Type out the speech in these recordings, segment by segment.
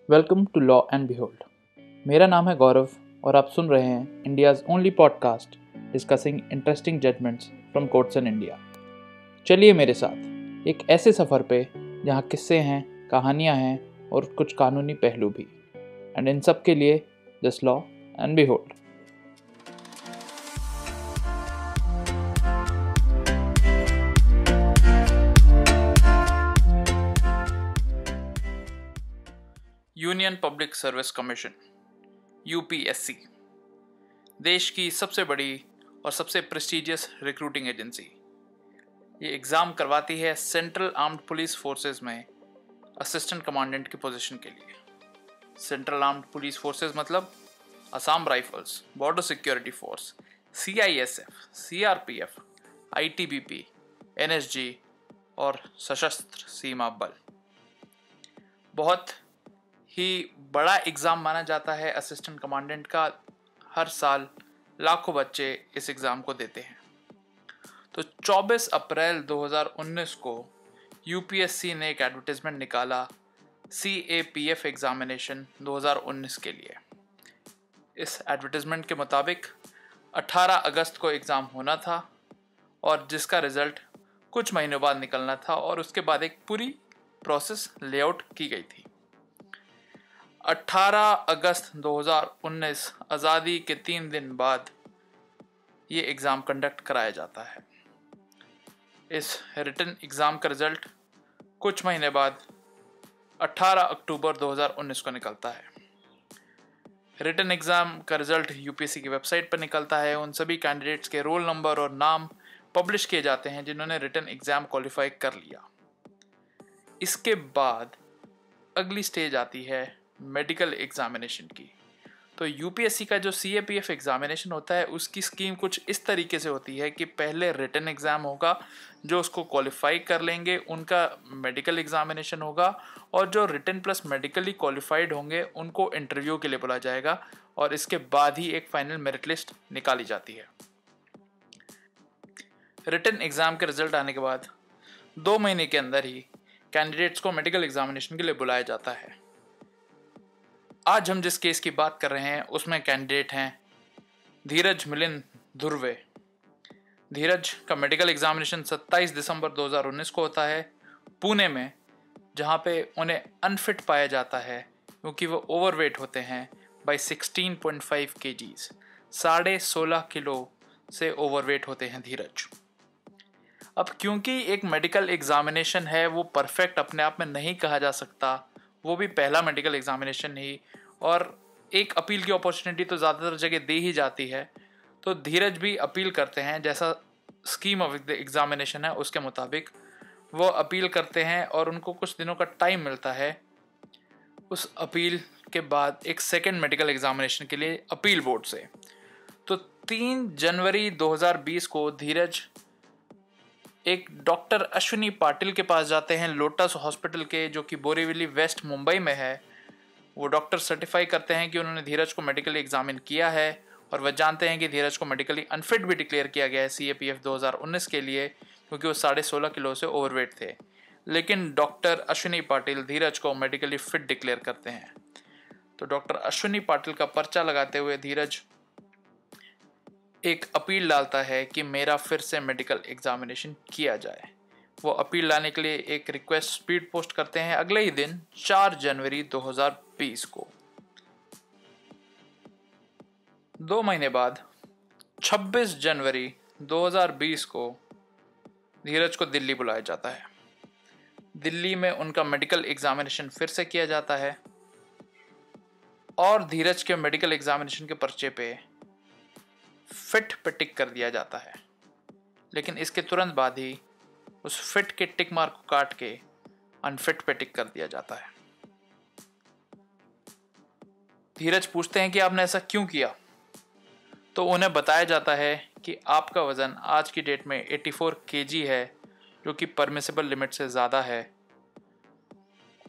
Welcome to law and behold. मेरा नाम है गौरव और आप सुन रहे हैं India's only podcast discussing interesting judgments from courts in India. चलिए मेरे साथ एक ऐसे सफ़र पे जहाँ किस्से हैं, कहानियाँ हैं और कुछ कानूनी पहलू भी, एंड इन सब के लिए just law and behold. Union public service commission UPSC देश की सबसे बड़ी और सबसे प्रेस्टिजियस रिक्रूटिंग एजेंसी। ये एग्ज़ाम करवाती है सेंट्रल आर्म्ड पुलिस फोर्सेस में असिस्टेंट कमांडेंट की पोजीशन के लिए। सेंट्रल आर्म्ड पुलिस फोर्सेस मतलब Assam rifles, border security force, CISF, CRPF, ITBP, NSG और सशस्त्र सीमा बल। बहुत ही बड़ा एग्ज़ाम माना जाता है असिस्टेंट कमांडेंट का। हर साल लाखों बच्चे इस एग्ज़ाम को देते हैं। तो 24 अप्रैल 2019 को यूपीएससी ने एक एडवर्टाइजमेंट निकाला सीएपीएफ एग्ज़ामिनेशन 2019 के लिए। इस एडवर्टाइजमेंट के मुताबिक 18 अगस्त को एग्ज़ाम होना था और जिसका रिज़ल्ट कुछ महीनों बाद निकलना था, और उसके बाद एक पूरी प्रोसेस लेआउट की गई थी। 18 अगस्त 2019 आज़ादी के 3 दिन बाद ये एग्ज़ाम कंडक्ट कराया जाता है। इस रिटन एग्ज़ाम का रिज़ल्ट कुछ महीने बाद 18 अक्टूबर 2019 को निकलता है। रिटन एग्ज़ाम का रिज़ल्ट यूपीएससी की वेबसाइट पर निकलता है। उन सभी कैंडिडेट्स के रोल नंबर और नाम पब्लिश किए जाते हैं जिन्होंने रिटन एग्ज़ाम क्वालिफाई कर लिया। इसके बाद अगली स्टेज आती है मेडिकल एग्जामिनेशन की। तो यूपीएससी का जो सीएपीएफ एग्जामिनेशन होता है उसकी स्कीम कुछ इस तरीके से होती है कि पहले रिटन एग्ज़ाम होगा, जो उसको क्वालिफाई कर लेंगे उनका मेडिकल एग्जामिनेशन होगा, और जो रिटन प्लस मेडिकली क्वालिफाइड होंगे उनको इंटरव्यू के लिए बुलाया जाएगा, और इसके बाद ही एक फाइनल मेरिट लिस्ट निकाली जाती है। रिटन एग्ज़ाम के रिजल्ट आने के बाद 2 महीने के अंदर ही कैंडिडेट्स को मेडिकल एग्जामिनेशन के लिए बुलाया जाता है। आज हम जिस केस की बात कर रहे हैं उसमें कैंडिडेट हैं धीरज मिलिंद धुर्वे। धीरज का मेडिकल एग्जामिनेशन 27 दिसंबर 2019 को होता है पुणे में, जहां पे उन्हें अनफिट पाया जाता है क्योंकि वो ओवरवेट होते हैं बाय 16.5 kgs। 16.5 किलो से ओवरवेट होते हैं धीरज। अब क्योंकि एक मेडिकल एग्जामिनेशन है, वो परफेक्ट अपने आप में नहीं कहा जा सकता, वो भी पहला मेडिकल एग्जामिनेशन ही, और एक अपील की अपॉर्चुनिटी तो ज़्यादातर जगह दे ही जाती है। तो धीरज भी अपील करते हैं, जैसा स्कीम ऑफ द एग्जामिनेशन है उसके मुताबिक वो अपील करते हैं, और उनको कुछ दिनों का टाइम मिलता है उस अपील के बाद एक सेकेंड मेडिकल एग्जामिनेशन के लिए अपील बोर्ड से। तो 3 जनवरी 2020 को धीरज एक डॉक्टर अश्विनी पाटिल के पास जाते हैं, लोटस हॉस्पिटल के, जो कि बोरीवली वेस्ट मुंबई में है। वो डॉक्टर सर्टिफाई करते हैं कि उन्होंने धीरज को मेडिकली एग्जामिन किया है, और वह जानते हैं कि धीरज को मेडिकली अनफिट भी डिक्लेयर किया गया है सीएपीएफ 2019 के लिए, क्योंकि वो 16.5 किलो से ओवरवेट थे। लेकिन डॉक्टर अश्विनी पाटिल धीरज को मेडिकली फिट डिक्लेयर करते हैं। तो डॉक्टर अश्विनी पाटिल का पर्चा लगाते हुए धीरज एक अपील डालता है कि मेरा फिर से मेडिकल एग्जामिनेशन किया जाए। वो अपील लाने के लिए एक रिक्वेस्ट स्पीड पोस्ट करते हैं अगले ही दिन 4 जनवरी 2020 को। 2 महीने बाद 26 जनवरी 2020 को धीरज को दिल्ली बुलाया जाता है। दिल्ली में उनका मेडिकल एग्जामिनेशन फिर से किया जाता है, और धीरज के मेडिकल एग्जामिनेशन के पर्चे पे फिट पे टिक कर दिया जाता है। लेकिन इसके तुरंत बाद ही उस फिट के टिक मार्क को काट के अनफिट पे टिक कर दिया जाता है। धीरज पूछते हैं कि आपने ऐसा क्यों किया, तो उन्हें बताया जाता है कि आपका वज़न आज की डेट में 84 kg है, जो कि परमिसिबल लिमिट से ज़्यादा है,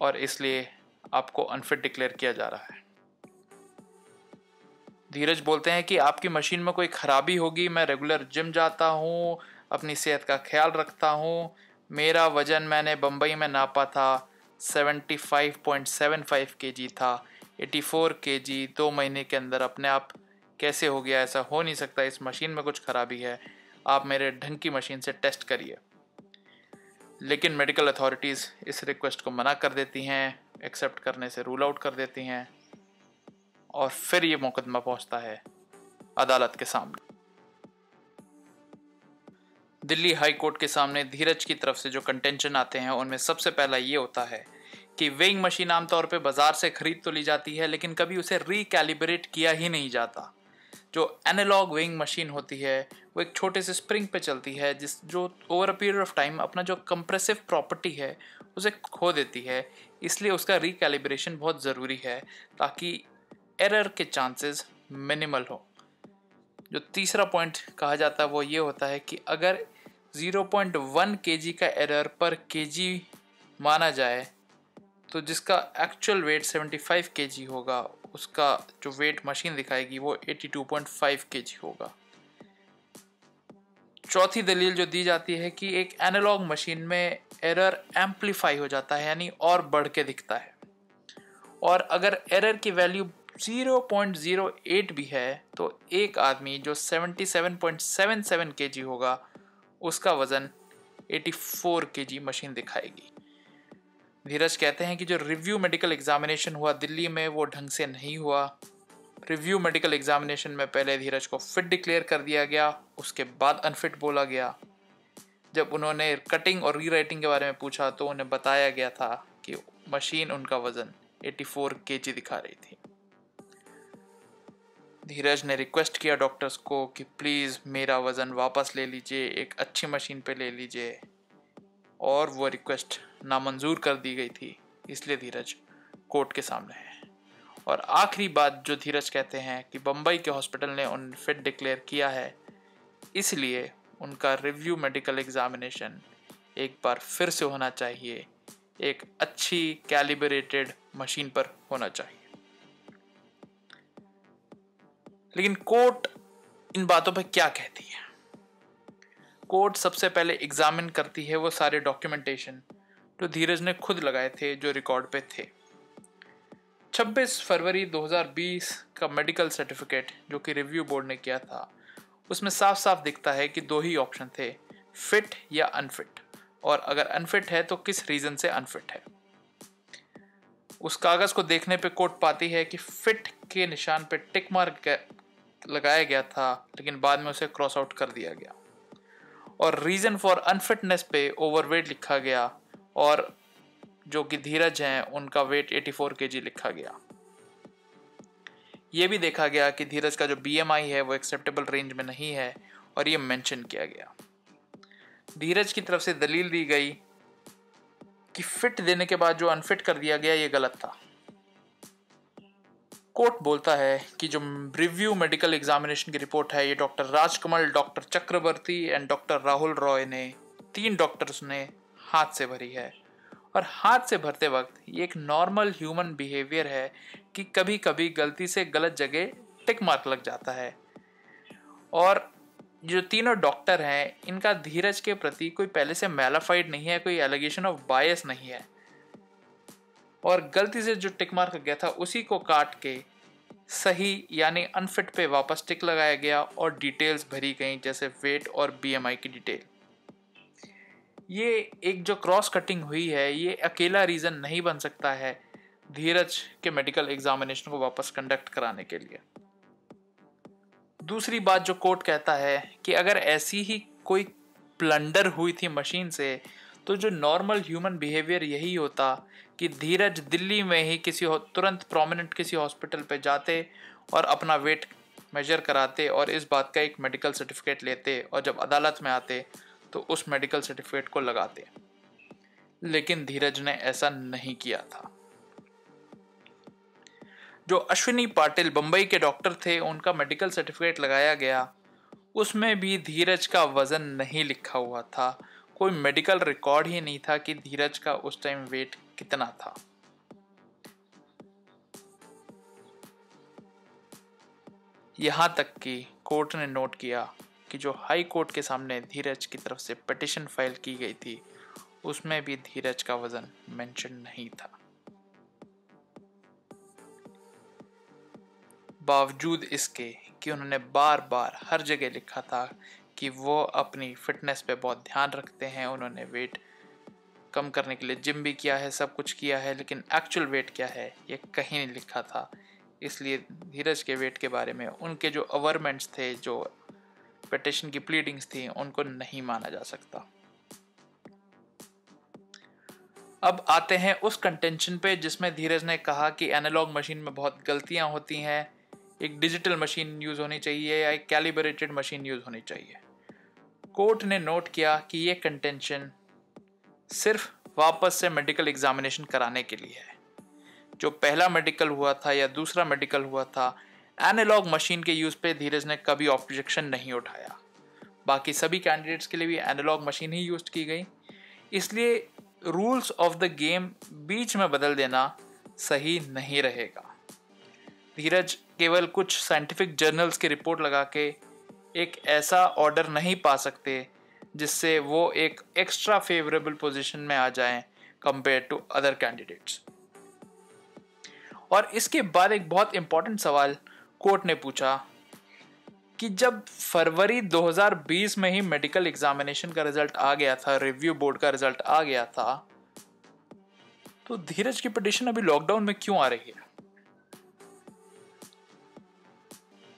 और इसलिए आपको अनफिट डिक्लेयर किया जा रहा है। धीरज बोलते हैं कि आपकी मशीन में कोई ख़राबी होगी, मैं रेगुलर जिम जाता हूँ, अपनी सेहत का ख्याल रखता हूँ, मेरा वज़न मैंने बम्बई में नापा था 75.75 kg था, 84 kg 2 महीने के अंदर अपने आप कैसे हो गया? ऐसा हो नहीं सकता, इस मशीन में कुछ खराबी है, आप मेरे ढंग की मशीन से टेस्ट करिए। लेकिन मेडिकल अथॉरिटीज़ इस रिक्वेस्ट को मना कर देती हैं, एक्सेप्ट करने से रूल आउट कर देती हैं, और फिर ये मुकदमा पहुंचता है अदालत के सामने। दिल्ली हाई कोर्ट के सामने धीरज की तरफ से जो कंटेंशन आते हैं उनमें सबसे पहला ये होता है कि वेइंग मशीन आमतौर पे बाजार से खरीद तो ली जाती है, लेकिन कभी उसे रिकैलिब्रेट किया ही नहीं जाता। जो एनालॉग वेइंग मशीन होती है वो एक छोटे से स्प्रिंग पे चलती है, जो over a period of time अपना जो कंप्रेसिव प्रॉपर्टी है उसे खो देती है। इसलिए उसका रिकैलिब्रेशन बहुत ज़रूरी है ताकि एरर के चांसेस मिनिमल हो। जो तीसरा पॉइंट कहा जाता है वो ये होता है कि अगर 0.1 kg का एरर पर kg माना जाए तो जिसका एक्चुअल वेट 75 kg होगा, उसका जो वेट मशीन दिखाएगी वो 82.5 kg होगा। चौथी दलील जो दी जाती है कि एक एनालॉग मशीन में एरर एम्पलीफाई हो जाता है, यानी और बढ़ के दिखता है, और अगर एरर की वैल्यू 0.08 भी है तो एक आदमी जो 77.77 kg होगा उसका वजन 84 kg मशीन दिखाएगी। धीरज कहते हैं कि जो रिव्यू मेडिकल एग्जामिनेशन हुआ दिल्ली में वो ढंग से नहीं हुआ। रिव्यू मेडिकल एग्जामिनेशन में पहले धीरज को फिट डिक्लेयर कर दिया गया, उसके बाद अनफिट बोला गया। जब उन्होंने कटिंग और रीराइटिंग के बारे में पूछा तो उन्हें बताया गया था कि मशीन उनका वजन 84 kg दिखा रही थी। धीरज ने रिक्वेस्ट किया डॉक्टर्स को कि प्लीज़ मेरा वज़न वापस ले लीजिए, एक अच्छी मशीन पे ले लीजिए, और वो रिक्वेस्ट नामंजूर कर दी गई थी। इसलिए धीरज कोर्ट के सामने है। और आखिरी बात जो धीरज कहते हैं कि बम्बई के हॉस्पिटल ने उन्हें फिट डिक्लेयर किया है, इसलिए उनका रिव्यू मेडिकल एग्जामिनेशन एक बार फिर से होना चाहिए, एक अच्छी कैलिब्रेटेड मशीन पर होना चाहिए। लेकिन कोर्ट इन बातों पे क्या कहती है? कोर्ट सबसे पहले एग्जामिन करती है वो सारे डॉक्यूमेंटेशन जो धीरज ने खुद लगाए थे, जो रिकॉर्ड पे थे। 26 फरवरी 2020 का मेडिकल सर्टिफिकेट जो कि रिव्यू बोर्ड ने किया था, उसमें साफ साफ दिखता है कि दो ही ऑप्शन थे, फिट या अनफिट, और अगर अनफिट है तो किस रीजन से अनफिट है। उस कागज को देखने पे कोर्ट पाती है कि फिट के निशान पे टिक मार्क लगाया गया था, लेकिन बाद में उसे क्रॉस आउट कर दिया गया, और रीजन फॉर अनफिटनेस पे ओवरवेट लिखा गया, और जो कि धीरज हैं उनका वेट 84 kg लिखा गया। ये भी देखा गया कि धीरज का जो BMI है वो एक्सेप्टेबल रेंज में नहीं है, और ये मेंशन किया गया। धीरज की तरफ से दलील दी गई कि फिट देने के बाद जो अनफिट कर दिया गया ये गलत था। कोर्ट बोलता है कि जो रिव्यू मेडिकल एग्जामिनेशन की रिपोर्ट है ये doctor Rajkamal, doctor Chakravarti and doctor Rahul Roy ने 3 डॉक्टर्स ने हाथ से भरी है, और हाथ से भरते वक्त ये एक नॉर्मल ह्यूमन बिहेवियर है कि कभी कभी गलती से गलत जगह टिक मार्क लग जाता है। और जो तीनों डॉक्टर हैं इनका धीरज के प्रति कोई पहले से मैलाफाइड नहीं है, कोई एलिगेशन ऑफ बायस नहीं है, और गलती से जो टिक मार्क गया था उसी को काट के सही यानी अनफिट पे वापस टिक लगाया गया और डिटेल्स भरी गई, जैसे वेट और BMI की डिटेल। ये एक जो क्रॉस कटिंग हुई है ये अकेला रीज़न नहीं बन सकता है धीरज के मेडिकल एग्जामिनेशन को वापस कंडक्ट कराने के लिए। दूसरी बात जो कोर्ट कहता है कि अगर ऐसी ही कोई प्लंडर हुई थी मशीन से तो जो नॉर्मल ह्यूमन बिहेवियर यही होता कि धीरज दिल्ली में ही तुरंत प्रोमिनेंट किसी हॉस्पिटल पे जाते और अपना वेट मेजर कराते और इस बात का एक मेडिकल सर्टिफिकेट लेते, और जब अदालत में आते तो उस मेडिकल सर्टिफिकेट को लगाते। लेकिन धीरज ने ऐसा नहीं किया था। जो अश्विनी पाटिल बंबई के डॉक्टर थे उनका मेडिकल सर्टिफिकेट लगाया गया, उसमें भी धीरज का वजन नहीं लिखा हुआ था। कोई मेडिकल रिकॉर्ड ही नहीं था कि धीरज का उस टाइम वेट कितना था। यहां तक कि कोर्ट ने नोट किया कि जो हाई कोर्ट के सामने धीरज की तरफ से पिटीशन फाइल की गई थी उसमें भी धीरज का वजन मेंशन नहीं था। बावजूद इसके कि उन्होंने बार बार हर जगह लिखा था कि वो अपनी फिटनेस पे बहुत ध्यान रखते हैं, उन्होंने वेट कम करने के लिए जिम भी किया है, सब कुछ किया है, लेकिन एक्चुअल वेट क्या है ये कहीं नहीं लिखा था। इसलिए धीरज के वेट के बारे में उनके जो अवर्मेंट्स थे, जो पिटिशन की प्लीडिंग्स थी, उनको नहीं माना जा सकता। अब आते हैं उस कंटेंशन पे जिसमें धीरज ने कहा कि एनालॉग मशीन में बहुत गलतियां होती हैं, एक डिजिटल मशीन यूज होनी चाहिए या एक कैलिब्रेटेड मशीन यूज होनी चाहिए। कोर्ट ने नोट किया कि ये कंटेंशन सिर्फ वापस से मेडिकल एग्जामिनेशन कराने के लिए है। जो पहला मेडिकल हुआ था या दूसरा मेडिकल हुआ था, एनालॉग मशीन के यूज पे धीरज ने कभी ऑब्जेक्शन नहीं उठाया। बाकी सभी कैंडिडेट्स के लिए भी एनालॉग मशीन ही यूज की गई। इसलिए रूल्स ऑफ द गेम बीच में बदल देना सही नहीं रहेगा। धीरज केवल कुछ साइंटिफिक जर्नल्स की रिपोर्ट लगा के एक ऐसा ऑर्डर नहीं पा सकते जिससे वो एक एक्स्ट्रा फेवरेबल पोजीशन में आ जाएं कंपेयर टू अदर कैंडिडेट्स। और इसके बाद एक बहुत इंपॉर्टेंट सवाल कोर्ट ने पूछा कि जब फरवरी 2020 में ही मेडिकल एग्जामिनेशन का रिजल्ट आ गया था, रिव्यू बोर्ड का रिजल्ट आ गया था, तो धीरज की पिटीशन अभी लॉकडाउन में क्यों आ रही है?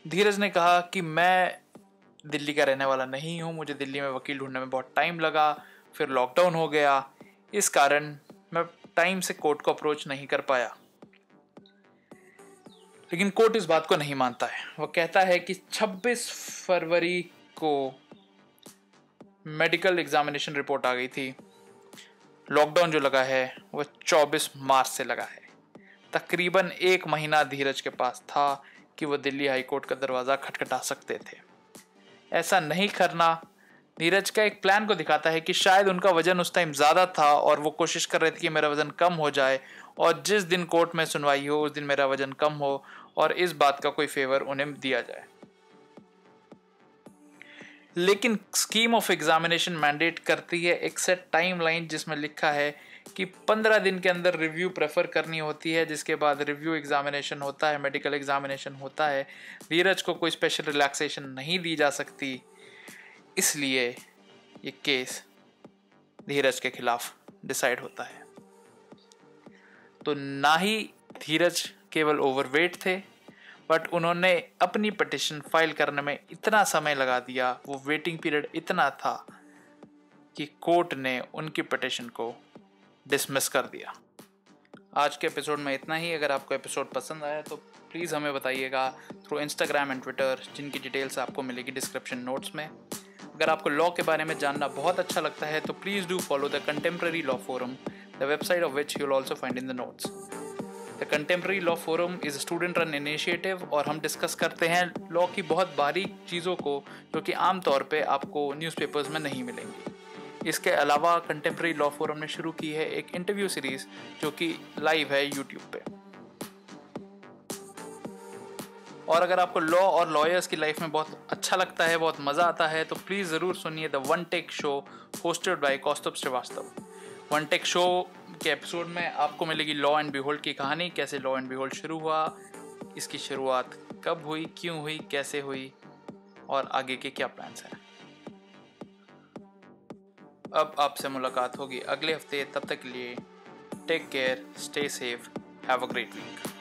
धीरज ने कहा कि मैं दिल्ली का रहने वाला नहीं हूं, मुझे दिल्ली में वकील ढूंढने में बहुत टाइम लगा, फिर लॉकडाउन हो गया, इस कारण मैं टाइम से कोर्ट को अप्रोच नहीं कर पाया। लेकिन कोर्ट इस बात को नहीं मानता है। वो कहता है कि 26 फरवरी को मेडिकल एग्जामिनेशन रिपोर्ट आ गई थी, लॉकडाउन जो लगा है वो 24 मार्च से लगा है। तकरीबन 1 महीना धीरज के पास था कि वो दिल्ली हाई कोर्ट का दरवाज़ा खटखटा सकते थे। ऐसा नहीं करना धीरज का एक प्लान को दिखाता है कि शायद उनका वजन उस टाइम ज़्यादा था और वो कोशिश कर रहे थे कि मेरा वजन कम हो जाए और जिस दिन कोर्ट में सुनवाई हो उस दिन मेरा वजन कम हो और इस बात का कोई फेवर उन्हें दिया जाए। लेकिन स्कीम ऑफ एग्जामिनेशन मैंडेट करती है एक सेट टाइमलाइन जिसमें लिखा है कि 15 दिन के अंदर रिव्यू प्रेफर करनी होती है, जिसके बाद रिव्यू एग्जामिनेशन होता है, मेडिकल एग्जामिनेशन होता है। धीरज को कोई स्पेशल रिलैक्सेशन नहीं दी जा सकती, इसलिए ये केस धीरज के खिलाफ डिसाइड होता है। तो ना ही धीरज केवल ओवरवेट थे, बट उन्होंने अपनी पिटिशन फाइल करने में इतना समय लगा दिया, वो वेटिंग पीरियड इतना था कि कोर्ट ने उनकी पिटिशन को डिसमिस कर दिया। आज के एपिसोड में इतना ही। अगर आपको एपिसोड पसंद आया तो प्लीज़ हमें बताइएगा थ्रू इंस्टाग्राम एंड ट्विटर, जिनकी डिटेल्स आपको मिलेगी डिस्क्रिप्शन नोट्स में। अगर आपको लॉ के बारे में जानना बहुत अच्छा लगता है तो please do follow the contemporary law forum, the website of which you will also find in the notes. The contemporary law forum is student run initiative और हम डिस्कस करते हैं लॉ की बहुत बारीक चीज़ों को जो कि आमतौर पे आपको न्यूज़पेपर्स में नहीं मिलेंगी। इसके अलावा कंटेम्प्रेरी लॉ फोरम ने शुरू की है एक इंटरव्यू सीरीज़ जो कि लाइव है यूट्यूब पे। और अगर आपको लॉ और लॉयर्स की लाइफ में बहुत अच्छा लगता है, बहुत मज़ा आता है, तो प्लीज़ ज़रूर सुनिए the one tech show hosted by Kaustubh Srivastava. One tech show के एपिसोड में आपको मिलेगी लॉ एंड बिहोल्ड की कहानी, कैसे लॉ एंड बिहोल्ड शुरू हुआ, इसकी शुरुआत कब हुई, क्यों हुई, कैसे हुई और आगे के क्या प्लान्स हैं। अब आपसे मुलाकात होगी अगले हफ्ते, तब तक के लिए take care, stay safe, have a great week.